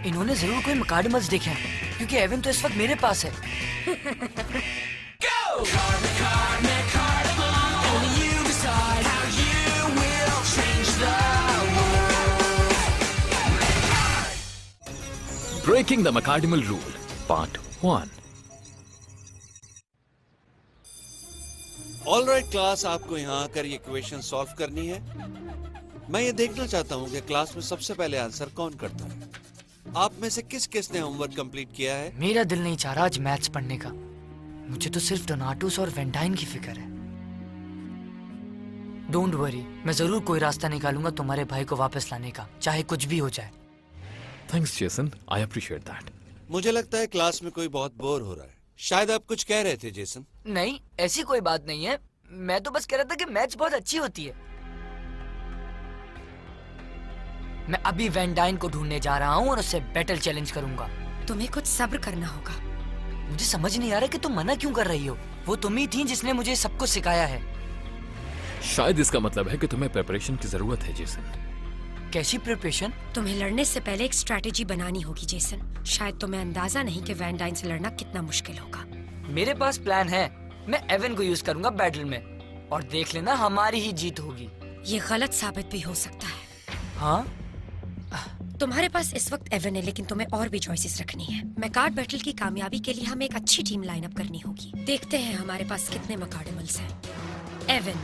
इन्होंने जरूर कोई मकाडमल्स देखे हैं, क्योंकि एवन तो इस वक्त मेरे पास है। Breaking the Macadamel Rule, Part 1. Alright class, आपको यहाँ आकर ये इक्वेशन सॉल्व करनी है। मैं ये देखना चाहता हूँ कि क्लास में सबसे पहले आंसर कौन करता है। आप में से किस ने होमवर्क कंप्लीट किया है? मेरा दिल नहीं चाह रहा आज मैथ्स पढ़ने का। मुझे तो सिर्फ डोनाटोस और वेंडाइन की फिक्र है। डोंट वरी, मैं जरूर कोई रास्ता निकालूंगा तुम्हारे भाई को वापस लाने का, चाहे कुछ भी हो जाए। Thanks, Jason. I appreciate that. मुझे लगता है क्लास में कोई बहुत बोर हो रहा है। शायद आप कुछ कह रहे थे जेसन। नहीं, ऐसी कोई बात नहीं है। मैं तो बस कह रहा था कि मैथ्स बहुत अच्छी होती है। मैं अभी वेंडाइन को ढूंढने जा रहा हूँ और उससे बैटल चैलेंज करूंगा। तुम्हें कुछ सब्र करना होगा। मुझे समझ नहीं आ रहा कि तुम मना क्यों कर रही हो। वो तुम ही थी जिसने मुझे सब कुछ सिखाया है। शायद इसका मतलब है कि तुम्हें प्रिपरेशन की जरूरत है, जेसन। कैसी प्रिपरेशन? तुम्हें लड़ने से पहले एक स्ट्रैटेजी बनानी होगी जेसन। शायद तुम्हें अंदाजा नहीं कि वैन से लड़ना कितना मुश्किल होगा। मेरे पास प्लान है। मैं एवन को यूज करूंगा बैटल में, और देख लेना हमारी ही जीत होगी। ये गलत साबित भी हो सकता है। हाँ? तुम्हारे पास इस वक्त एवन है, लेकिन तुम्हें और भी चॉइसेस रखनी है। मैकार्ड बैटल की कामयाबी के लिए हमें एक अच्छी टीम लाइनअप करनी होगी। देखते हैं हमारे पास कितने मकाडमल्स हैं। एवन,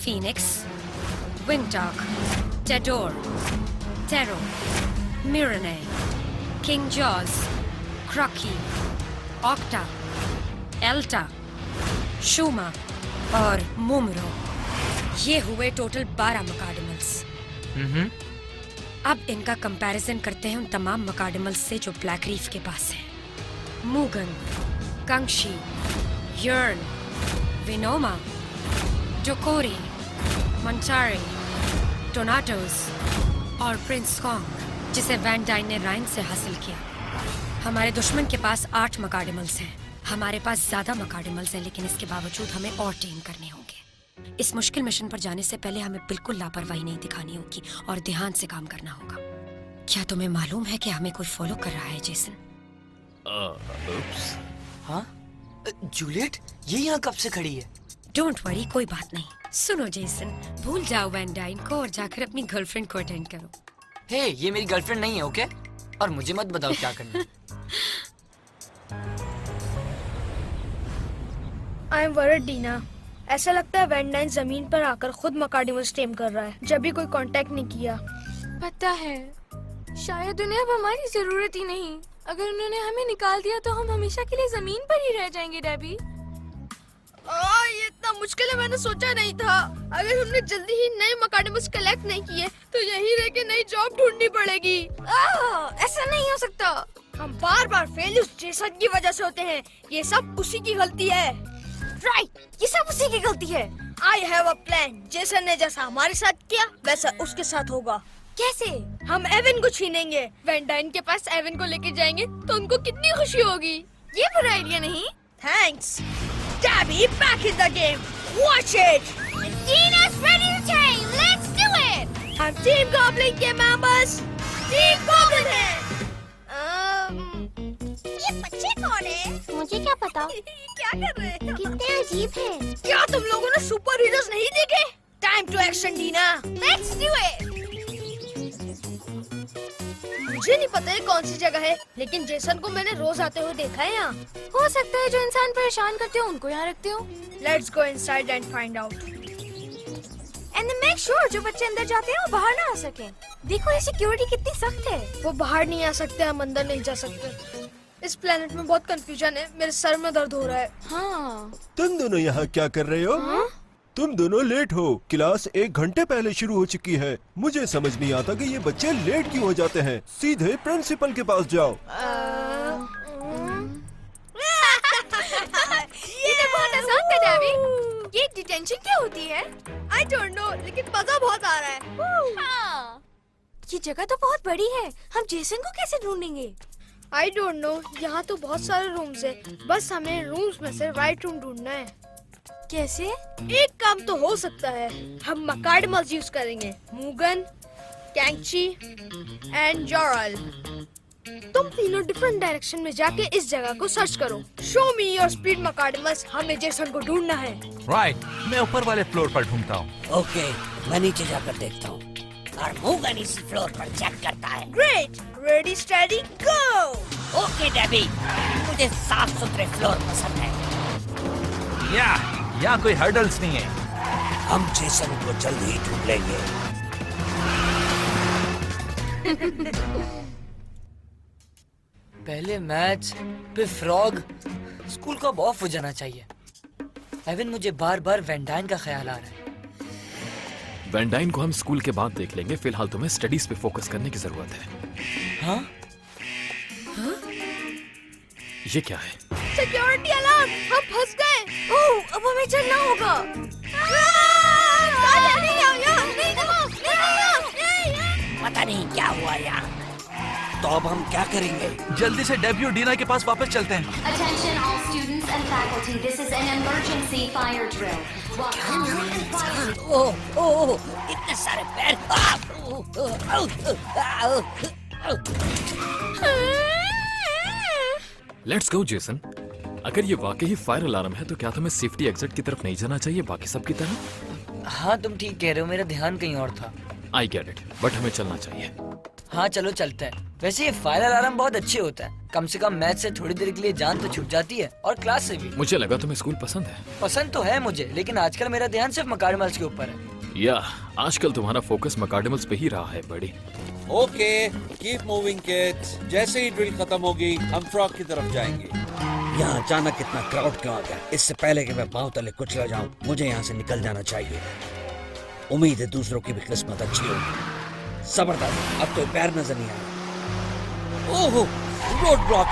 फीनिक्स, विंगडॉग, टेडोर, टेरो, मिरने, किंग जॉज, क्रॉकी, ऑक्टा, एल्टा, शूमा और मोमरो। ये हुए टोटल 12 मकाडमल्स। अब इनका कंपैरिजन करते हैं उन तमाम मकाडमल्स से जो ब्लैक रीफ के पास हैं। मूगन, कंक्षी, यर्न, विनोमा, डोकोरी, मंटारी, डोनाटोस और प्रिंस कॉन्ग, जिसे वैन डाइन ने राइन से हासिल किया। हमारे दुश्मन के पास 8 मकाडमल्स हैं। हमारे पास ज्यादा मकाडमल्स हैं, लेकिन इसके बावजूद हमें और टीम करने होंगे। इस मुश्किल मिशन पर जाने से पहले हमें बिल्कुल लापरवाही नहीं दिखानी होगी और ध्यान से काम करना होगा। क्या तुम्हें मालूम है कि हमें कोई फॉलो कर रहा है, जेसन? हाँ? जूलियट, ये यहाँ कब से खड़ी है? डोंट वरी, कोई बात नहीं। सुनो जेसन, भूल जाओ वैन डाइन को और जाकर अपनी गर्लफ्रेंड को अटेंड करो। हे, ये मेरी गर्लफ्रेंड नहीं है, ओके? और मुझे मत बताओ क्या करना है। आई एम वरीड डीना। ऐसा लगता है वैन डाइन जमीन पर आकर खुद मकाडमल्स टेम कर रहा है, जब भी कोई कांटेक्ट नहीं किया। पता है, शायद उन्हें अब हमारी जरूरत ही नहीं। अगर उन्होंने हमें निकाल दिया तो हम हमेशा के लिए जमीन पर ही रह जाएंगे। डेबी, ये इतना मुश्किल है, मैंने सोचा नहीं था। अगर हमने जल्दी ही नए मकाडमल्स कलेक्ट नहीं किए तो यहीं रह के नई जॉब ढूंढनी पड़ेगी। ऐसा नहीं हो सकता। हम बार बार फेल उस जेसन की वजह से होते हैं। ये सब उसी की गलती है। राइट, ये सब उसी की गलती है। I have a plan. Jason ने जैसा हमारे साथ किया वैसा उसके साथ होगा। कैसे? हम एवन को छीनेंगे। वैन डाइन के पास एवन को लेके जाएंगे तो उनको कितनी खुशी होगी। ये बुरा आइडिया नहीं। Thanks. Gabby, back in the game. Watch it. Dina's ready to tame. Let's do it. हम Team Goblin के members Team Goblin हैं। ये बच्चे कौन है? मुझे क्या पता। क्या कर रहे हैं? कितने अजीब हैं। क्या तुम लोगों ने सुपर हीरोज नहीं देखे? Time to action, Dina. Let's do it. मुझे नहीं पता है कौन सी जगह है, लेकिन जेसन को मैंने रोज आते हुए देखा है यहाँ। हो सकता है जो इंसान परेशान करते हो उनको यहाँ रखते हो। Let's go inside and find out. And then make sure जो बच्चे अंदर जाते हैं वो बाहर ना आ सके। देखो ये सिक्योरिटी कितनी सख्त है। वो बाहर नहीं आ सकते, हम अंदर नहीं जा सकते। इस प्लेनेट में बहुत कंफ्यूजन है, मेरे सर में दर्द हो रहा है। हाँ। तुम दोनों यहाँ क्या कर रहे हो? तुम दोनों लेट हो। क्लास 1 घंटे पहले शुरू हो चुकी है। मुझे समझ नहीं आता कि ये बच्चे लेट क्यों हो जाते हैं। सीधे प्रिंसिपल के पास जाओ। ये तो बहुत आसान था डेबी। ये डिटेंशन क्या होती है? I don't know, लेकिन मजा बहुत आ रहा है। हाँ। ये जगह तो बहुत बड़ी है। हम जेसन को कैसे ढूंढेंगे? I don't know, यहाँ तो बहुत सारे रूम्स हैं। बस हमें रूम्स में से राइट रूम ढूंढना है। कैसे? एक काम तो हो सकता है, हम मकाडमल्स यूज करेंगे, मुगन, कैंची एंड जॉरल। तुम तीनों डिफरेंट डायरेक्शन में जाके इस जगह को सर्च करो। शो मी योर स्पीड मकाडमल्स, हमें जेसन को ढूंढना है। राइट, मैं ऊपर वाले फ्लोर पर ढूंढता हूँ। ओके, मैं नीचे जाकर देखता हूँ और मुगन इस फ्लोर पर चेक करता है। Great, ready steady go. Okay Debbie, मुझे साफ सुथरे फ्लोर पसंद है। यहाँ कोई हर्डल्स नहीं है। हम जेसन को जल्द ही ढूंढ लेंगे। पहले मैच, फिर फ्रॉग, स्कूल कब ऑफ हो जाना चाहिए। एवन, मुझे बार बार वैन का ख्याल आ रहा है। वैन को हम स्कूल के बाद देख लेंगे, फिलहाल तुम्हें स्टडीज पे फोकस करने की जरूरत है। हाँ? ये क्या है? सिक्योरिटी अलार्म, हम फंस गए। ओह, अब हमें चलना होगा। पता नहीं क्या हुआ यहाँ। तो अब हम क्या करेंगे? जल्दी से डेब्यू डीना के पास वापस चलते हैं। Attention all students and faculty, this is an emergency fire drill. ओह, इतने सारे पैर। Let's go Jason. अगर ये वाकई ही फायर अलार्म है तो क्या तुम्हें सेफ्टी एग्जिट की तरफ नहीं जाना चाहिए बाकी सब की तरह? हाँ, तुम ठीक कह रहे हो, मेरा ध्यान कहीं और था। आई गेट इट, बट हमें चलना चाहिए। हाँ चलो चलते हैं। वैसे ये फायर अलार्म बहुत अच्छे होता है, कम से कम मैच से थोड़ी देर के लिए जान तो छूट जाती है और क्लास से भी। मुझे लगा तुम्हें स्कूल पसंद है। पसंद तो है मुझे, लेकिन आजकल मेरा ध्यान सिर्फ मकाडमल्स के ऊपर है। या आजकल तुम्हारा फोकस मकाडमल्स पे ही रहा है बड़ी। Okay, keep moving kids. जैसे ही ड्रिल खत्म होगी हम फ्रॉग की तरफ जाएंगे। यहाँ अचानक कितना क्राउड क्यों आ गया? इससे पहले कि मैं पाँव तले कुचला जाऊं, मुझे यहाँ से निकल जाना चाहिए। उम्मीद है दूसरों की भी किस्मत अच्छी होगी। जबरदस्त, अब तो पैर नजर नहीं आ रहा। ओहो, रोड ब्लॉक।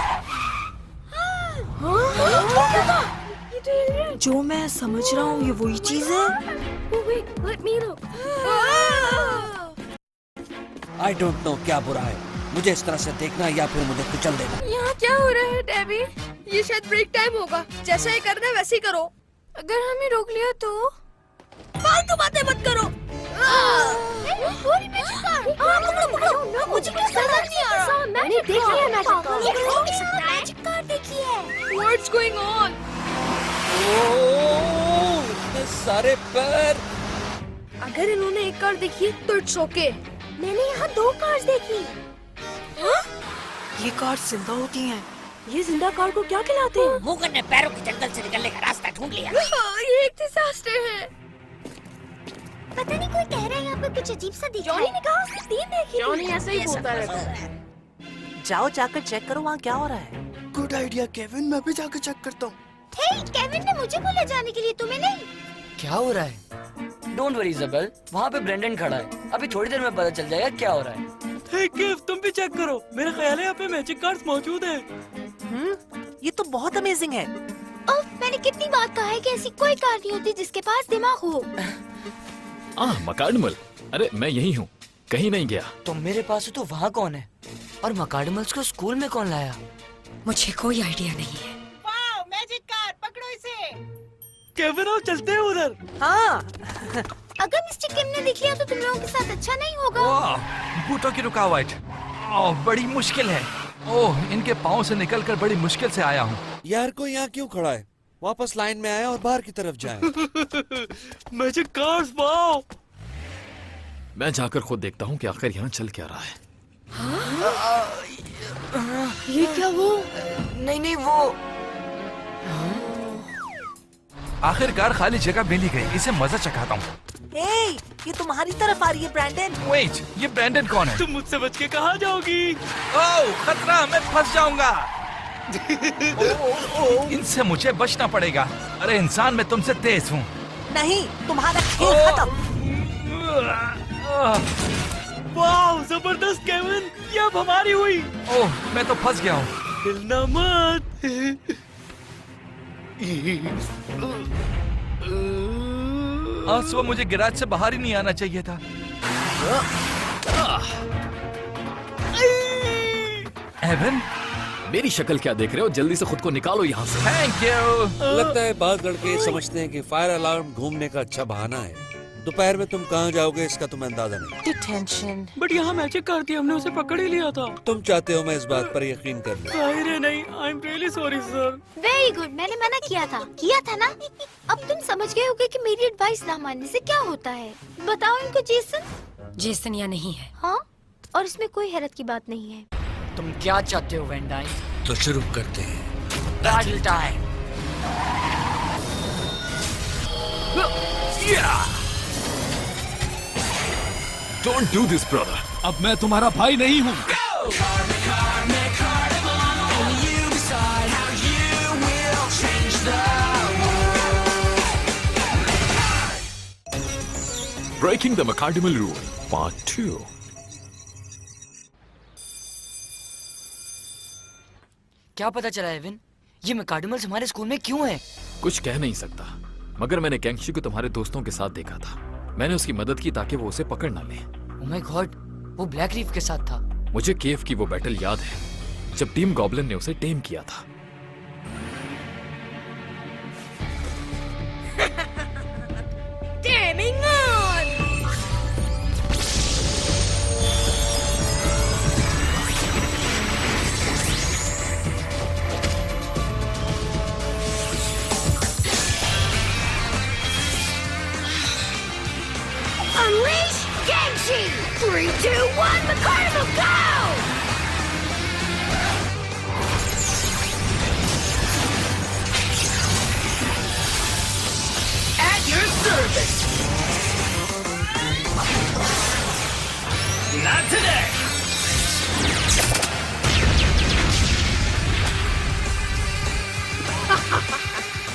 जो मैं समझ रहा हूँ ये वही चीज है। आई डोंट नो क्या बुरा है, मुझे इस तरह से देखना या फिर मुझे कुचल देना। यहाँ क्या हो रहा है डेबी? ये शायद ब्रेक टाइम होगा, जैसा ये करना है वैसे ही करो। अगर हमें रोक लिया तो? फालतू बातें मत करो। मुझे कुछ समझ नहीं आ रहा। मैंने देख लिया मैजिक कार। ये हो नहीं सकता है। मैजिक कार देखी है। What's going on? ओह, इतने सारे पैर। अगर इन्होंने एक कार देखी है तो इट्स ओके। मैंने यहाँ 2 कार्स देखी। ये कार जिंदा होती हैं। ये जिंदा कार को क्या खिलाते हैं? मुगन ने पैरों के जंगल से निकलने का रास्ता ढूंढ लिया। ये एक डिजास्टर है। पता नहीं कोई कह रहा है यहाँ पे कुछ अजीब सा दिख रहा है। जॉनी ने कहा उसने 3 देखी। जॉनी ऐसे ही बोलता रहता है। जाओ जाकर चेक करो वहाँ क्या हो रहा है। गुड आइडिया केविन, मैं भी जाकर चेक करता हूँ। हे, केविन ने मुझे बोला जाने के लिए, तुम्हें नहीं? क्या हो रहा है? डोंट वरी इजाबेल, वहाँ पे ब्रेंडन खड़ा है, अभी थोड़ी देर में पता चल जाएगा क्या हो रहा है। हे केव, तुम भी चेक करो, मेरा ख्याल है यहाँ पे मैजिक कार्ड्स मौजूद हैं। ये तो बहुत अमेजिंग है। ओह, मैंने कितनी बार कहा है कि ऐसी कोई कार नहीं होती जिसके पास दिमाग हो। मकाडमल, अरे मैं यही हूँ, कहीं नहीं गया। तो मेरे पास हो तो वहाँ कौन है? और मकाडमल्स को स्कूल में कौन लाया? मुझे कोई आइडिया नहीं है। वाओ, मैजिक कार, पकड़ो इसे। केविन, आओ चलते हैं उधर। हाँ। अगर मिस्टर किम ने दिख लिया तो तुम लोगों के साथ अच्छा नहीं होगा। वाह, बूटों की रुकावट। ओह, बड़ी मुश्किल है। ओह, इनके पाँव से निकलकर बड़ी मुश्किल से आया हूँ। यार कोई यहाँ क्यों खड़ा है? वापस लाइन में आए और बाहर की तरफ जाए। Magic cards, wow. मैं जाकर खुद देखता हूँ कि आखिर यहाँ चल क्या रहा है। ये क्या वो? नहीं वो। आखिरकार खाली जगह मिल ही गई, इसे मजा चखाता हूँ। हे, ये तुम्हारी तरफ आ रही है ब्रैंडन। वेट, ये ब्रैंडन कौन है? तुम मुझसे बच के कहाँ जाओगी? ओह, खतरा, मैं फंस जाऊंगा। इनसे मुझे बचना पड़ेगा। अरे इंसान, मैं तुमसे तेज हूँ। नहीं, तुम्हारा खेल खत्म। वाह, जबरदस्त केविन, ये अब हमारी हुई। ओह, मैं तो फंस गया हूँ। हिलना मत। आज सुबह मुझे गैराज से बाहर ही नहीं आना चाहिए था। एवन, मेरी शक्ल क्या देख रहे हो? जल्दी से खुद को निकालो यहाँ से। Thank you. लगता है बाद लड़के समझते हैं कि फायर अलार्म घूमने का अच्छा बहाना है। दोपहर में तुम कहाँ जाओगे इसका तुम्हें अंदाजा नहीं। डिटेंशन। बट यहाँ मैजिक कर दिया, हमने उसे पकड़ ही लिया था। तुम चाहते हो मैं इस बात पर यकीन कर लूं? अरे नहीं, I am really sorry sir. Very good, मैंने मना किया था ना। अब तुम समझ गए होगे कि मेरी एडवाइस ना मानने से क्या होता है। बताओ इनको जेसन। जेसन या नहीं है। हाँ, और इसमें कोई हैरत की बात नहीं है। तुम क्या चाहते हो वैन डाइन? तो शुरू करते हैं। Battle time. Don't do this, brother. अब मैं तुम्हारा भाई नहीं हूँ। Breaking the McCardinal Rule, Part 2. क्या पता चला एविन? ये मैकार्डिमल्स हमारे स्कूल में क्यों हैं? कुछ कह नहीं सकता, मगर मैंने कैंगशी को तुम्हारे दोस्तों के साथ देखा था। मैंने उसकी मदद की ताकि वो उसे पकड़ ना ले। ओह माय गॉड, वो ब्लैक रीफ के साथ था। मुझे केव की वो बैटल याद है जब टीम गॉब्लिन ने उसे टेम किया था। Damning on! Unleash Gangshi! 3, 2, 1, the carnival, go! At your service. Not today.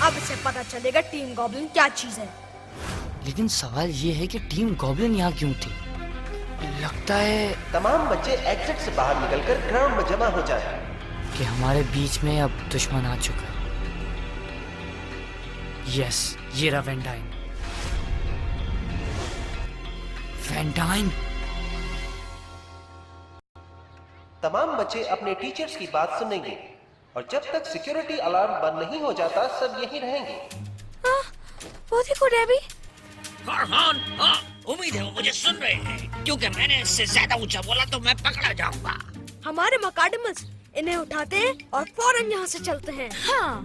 अब इसे पता चलेगा टीम गॉब्लिन क्या चीज है। लेकिन सवाल ये है कि टीम गॉब्लिन यहाँ क्यों थी? लगता है तमाम बच्चे एग्जिट से बाहर निकलकर ग्राउंड में जमा हो जाए कि हमारे बीच में अब दुश्मन आ चुका है। यस, ये रहा वैन डाइन। Van dine? तमाम बच्चे अपने टीचर्स की बात सुनेंगे और जब तक सिक्योरिटी अलार्म बंद नहीं हो जाता सब यहीं रहेंगे। वो देखो डेबी। फरहान, हाँ, उम्मीद है वो मुझे सुन रहे हैं, क्योंकि मैंने इससे ज्यादा ऊंचा बोला तो मैं पकड़ा जाऊंगा। हमारे मैकार्डिमल्स इन्हें उठाते हैं और फौरन यहाँ से चलते हैं। हाँ,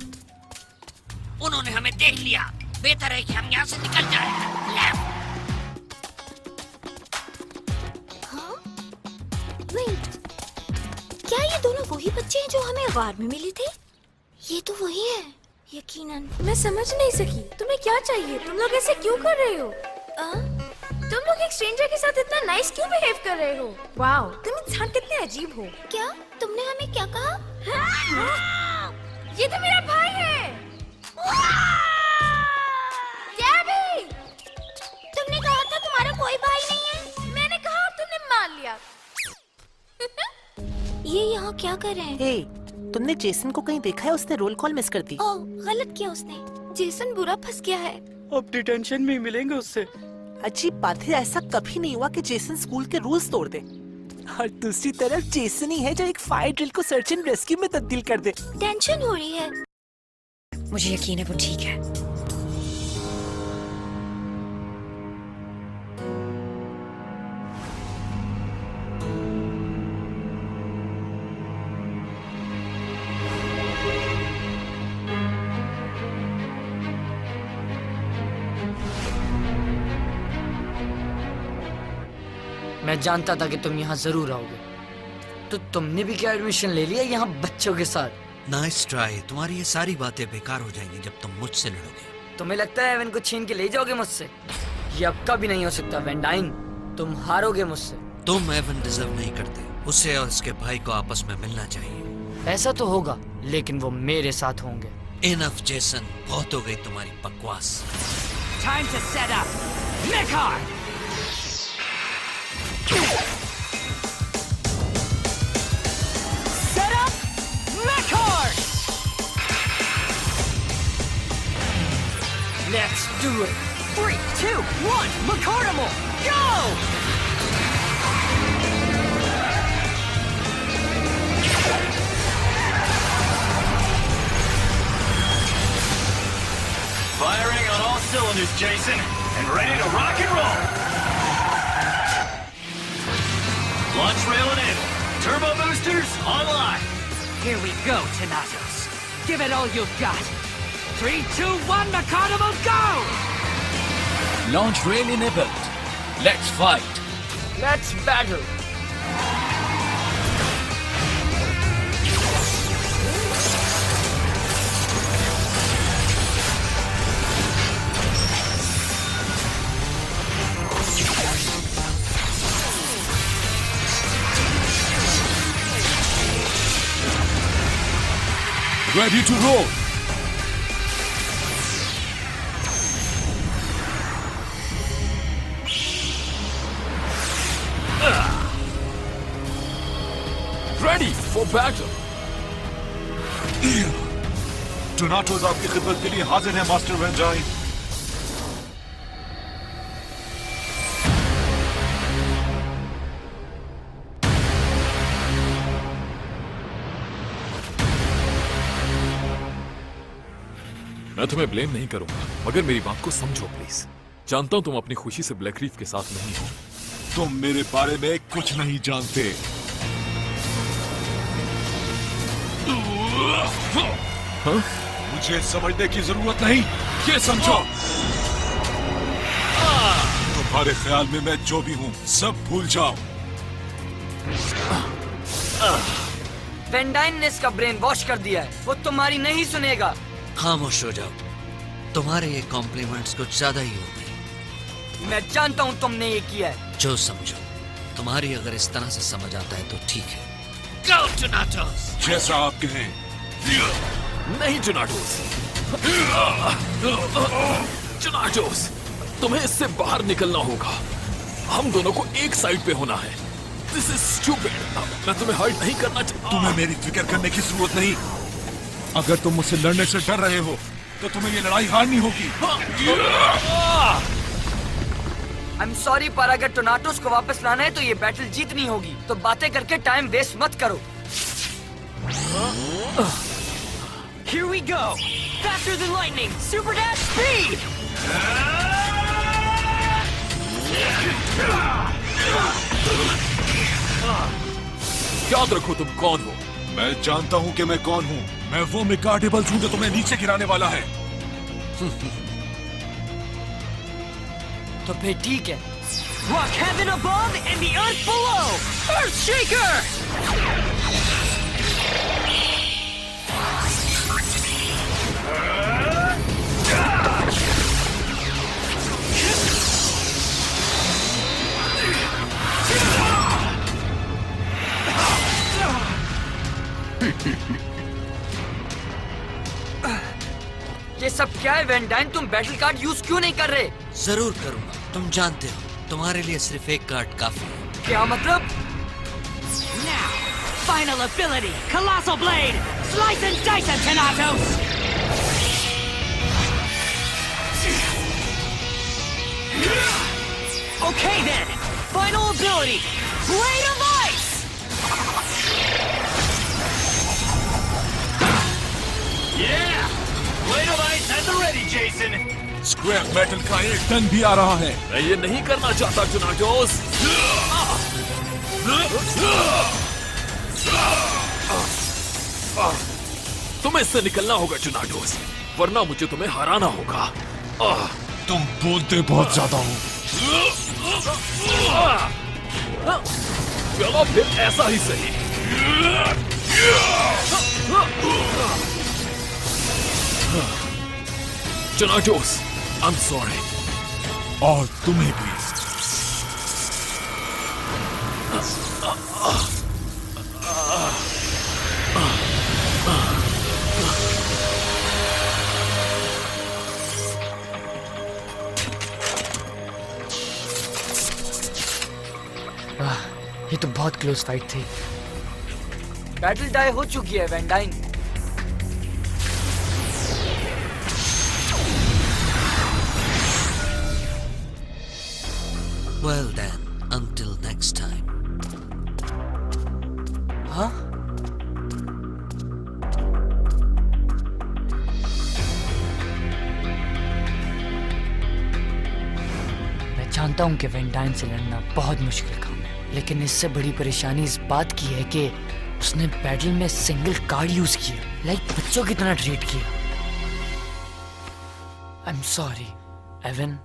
उन्होंने हमें देख लिया, बेहतर है कि हम यहाँ से निकल जाएं। हाँ? वेट, क्या ये दोनों वही बच्चे हैं जो हमें अखबार में मिले थे? ये तो वही है, यकीनन। मैं समझ नहीं सकी, तुम्हें क्या चाहिए? तुम लोग ऐसे क्यों कर रहे हो? तुम लोग एक स्ट्रेंजर के साथ इतना नाइस क्यों बिहेव कर रहे हो? वाओ, तुम इंसान कितने अजीब हो। क्या तुमने हमें क्या कहा? ये तो मेरा भाई है। डेबी! तुमने कहा था तुम्हारा कोई भाई नहीं है। मैंने कहा और तुमने मान लिया। ये यहाँ क्या कर रहे हैं? हे, तुमने जेसन को कहीं देखा है? उसने रोल कॉल मिस कर दी। ओह, गलत किया उसने। जेसन बुरा फंस गया है। अब डिटेंशन में ही मिलेंगे उससे। अजीब बात है, ऐसा कभी नहीं हुआ कि जेसन स्कूल के रूल्स तोड़ दे। और दूसरी तरफ जेसन ही है जो एक फायर ड्रिल को सर्च एंड रेस्क्यू में तब्दील कर दे। टेंशन हो रही है। मुझे यकीन है वो ठीक है। मैं जानता था कि तुम यहाँ जरूर आओगे। तो तुमने भी क्या एडमिशन ले लिया यहाँ बच्चों के साथ? Nice try. तुम्हारी ये सारी बातें बेकार हो जाएंगी जब तुम मुझसे लड़ोगे। तुम्हें लगता है एवन को छीन के ले जाओगे मुझसे? ये अब कभी नहीं हो सकता वैन डाइन। तुम हारोगे मुझसे। तुम एवन डिजर्व नहीं करते। उसे और उसके भाई को आपस में मिलना चाहिए। ऐसा तो होगा, लेकिन वो मेरे साथ होंगे। इनफ जेसन, बहुत हो गई तुम्हारी बकवास। Time to set up. Mechar! Set up Mechar! Let's do it. 3, 2, 1, McCardimal, go! Firing on all cylinders, Jason, and ready to rock and roll. Launch rail enabled. Turbo boosters online. Here we go, Thanatos. Give it all you've got. 3, 2, 1, McCarnival, go! Launch rail enabled. Let's fight. Let's battle. Ready to roll. Ready for battle. टोनाटोस आपकी खिदमत के लिए हाजिर है master वेंजाइन। मैं तुम्हें blame नहीं करूंगा, मगर मेरी बात को समझो प्लीज। जानता हूं तुम अपनी खुशी से ब्लैक रीफ के साथ नहीं हो। तुम मेरे बारे में कुछ नहीं जानते। हाँ? मुझे समझने की जरूरत नहीं, ये समझो। तुम्हारे ख्याल में मैं जो भी हूँ सब भूल जाओ। वेंडाइन ने इसका ब्रेन वॉश कर दिया है, वो तुम्हारी नहीं सुनेगा। खामोश हो जाओ, तुम्हारे ये कॉम्प्लीमेंट्स कुछ ज्यादा ही हो गए। मैं जानता हूँ तुमने ये किया है। जो समझो, तुम्हारी अगर इस तरह से समझ आता है तो ठीक है। Go, Thanatos! जैसा आप कहें। नहीं टोनाटोस। टोनाटोस, तुम्हें इससे बाहर निकलना होगा। हम दोनों को एक साइड पे होना है। This is stupid. मैं तुम्हें हर्ट नहीं करना चाहता। तुम्हें मेरी फिक्र करने की जरूरत नहीं। अगर तुम मुझसे लड़ने से डर रहे हो तो तुम्हें ये लड़ाई हारनी होगी। I'm sorry, पर अगर टोनाटोस को वापस लाना है तो ये बैटल जीतनी होगी। तो बातें करके टाइम वेस्ट मत करो। Here we go! Faster than lightning! Super dash speed! याद रखो तुम कौन हो। मैं जानता हूँ कि मैं कौन हूँ। मैं वो मिकार्डेबल हूँ जो तुम्हें नीचे गिराने वाला है। तो फिर ठीक है। Rock heaven above and the earth below! Earthshaker! ये सब क्या है वेंडाइन? तुम बैटल कार्ड यूज क्यों नहीं कर रहे? जरूर करूंगा, तुम जानते हो तुम्हारे लिए सिर्फ एक कार्ड काफी है। क्या मतलब? Now, final ability, Colossal Blade! Slice and dice it, Thanatos! Okay then, final ability, Blade of Ice! Yeah! Blade of Ice at the ready, Jason! Scrap metal का एक टन भी आ रहा है। मैं ये नहीं करना चाहता टोनाटोस। तुम्हें इससे निकलना होगा टोनाटोस, वरना मुझे तुम्हें हराना होगा। तुम बोलते बहुत ज्यादा हो। चलो फिर ऐसा ही सही। टोनाटोस, I'm sorry. और तुम्हें भी। ये तो बहुत क्लोज फाइट थी। बैटल टाई हो चुकी है वेंडाइन। Well then, until next time. हाँ? जानता हूँ कि वैन डाइन से लड़ना बहुत मुश्किल काम है, लेकिन इससे बड़ी परेशानी इस बात की है कि उसने बैटल में सिंगल कार्ड यूज किया, लाइक बच्चों की तरह ट्रीट किया। आई एम सॉरी एवन,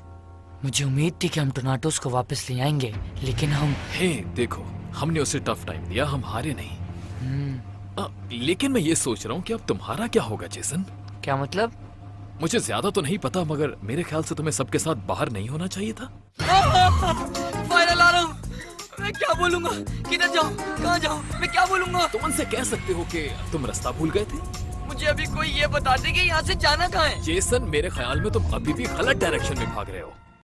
मुझे उम्मीद थी कि हम टोनाटोस को वापस ले आएंगे, लेकिन हम हे देखो, हमने उसे टफ टाइम दिया, हम हारे नहीं। लेकिन मैं ये सोच रहा हूँ कि अब तुम्हारा क्या होगा जेसन? क्या मतलब? मुझे ज्यादा तो नहीं पता, मगर मेरे ख्याल से तुम्हें सबके साथ बाहर नहीं होना चाहिए था। फाइनल आ रहा हूँ, मैं क्या बोलूंगा? किधर जाऊँ, कहाँ जाऊँ, मैं क्या बोलूंगा? तुम उनसे कह सकते हो कि तुम रास्ता भूल गए थे। मुझे अभी कोई ये बता दे कि यहाँ से जाना कहाँ है। जेसन, मेरे ख्याल में तुम अभी भी गलत डायरेक्शन में भाग रहे हो।